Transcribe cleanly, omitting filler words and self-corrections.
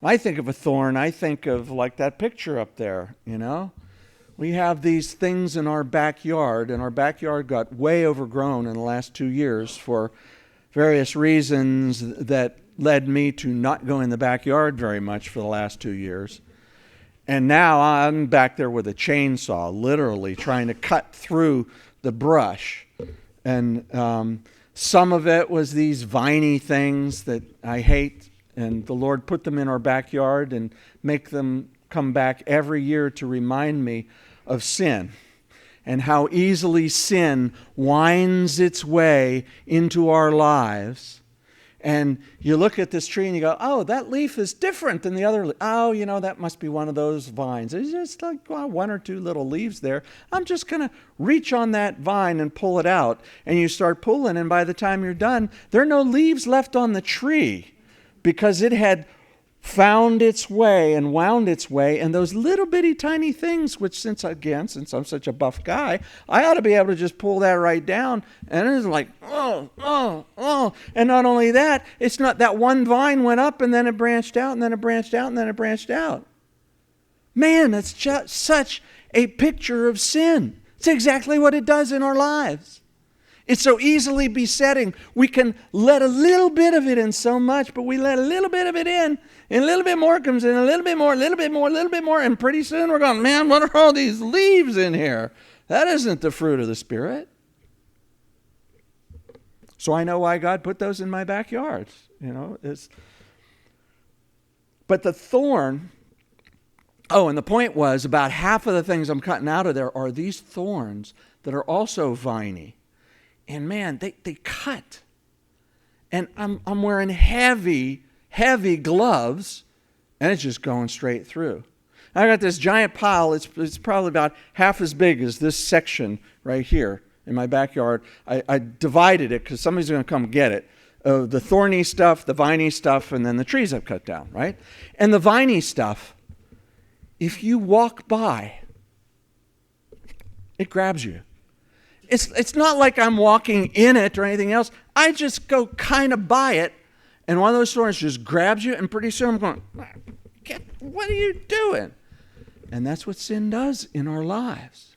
I think of a thorn, I think of like that picture up there, you know. We have these things in our backyard, and our backyard got way overgrown in the last 2 years for various reasons that led me to not go in the backyard very much for the last 2 years. And now I'm back there with a chainsaw, literally trying to cut through the brush. And some of it was these viney things that I hate, and the Lord put them in our backyard and make them come back every year to remind me of sin and how easily sin winds its way into our lives. And you look at this tree and you go, oh, that leaf is different than the other leaf. Oh, you know, that must be one of those vines. There's just like one or two little leaves there. I'm just going to reach on that vine and pull it out. And you start pulling, and by the time you're done, there are no leaves left on the tree because it had found its way and wound its way, and those little bitty tiny things, which since I'm such a buff guy, I ought to be able to just pull that right down, and it's like, oh. And not only that, it's not that one vine went up and then it branched out and then it branched out and then it branched out. Man, that's just such a picture of sin. It's exactly what it does in our lives. It's so easily besetting. We can let a little bit of it in so much, but we let a little bit of it in, and a little bit more comes in, a little bit more, a little bit more, a little bit more, and pretty soon we're going, man, what are all these leaves in here? That isn't the fruit of the Spirit. So I know why God put those in my backyard. You know, but the thorn, and the point was about half of the things I'm cutting out of there are these thorns that are also viney. And man, they cut. And I'm wearing heavy gloves, and it's just going straight through. I got this giant pile. It's probably about half as big as this section right here in my backyard. I divided it because somebody's going to come get it. The thorny stuff, the viney stuff, and then the trees I've cut down, right? And the viney stuff, if you walk by, it grabs you. It's not like I'm walking in it or anything else. I just go kind of by it, and one of those thorns just grabs you, and pretty soon I'm going, what are you doing? And that's what sin does in our lives.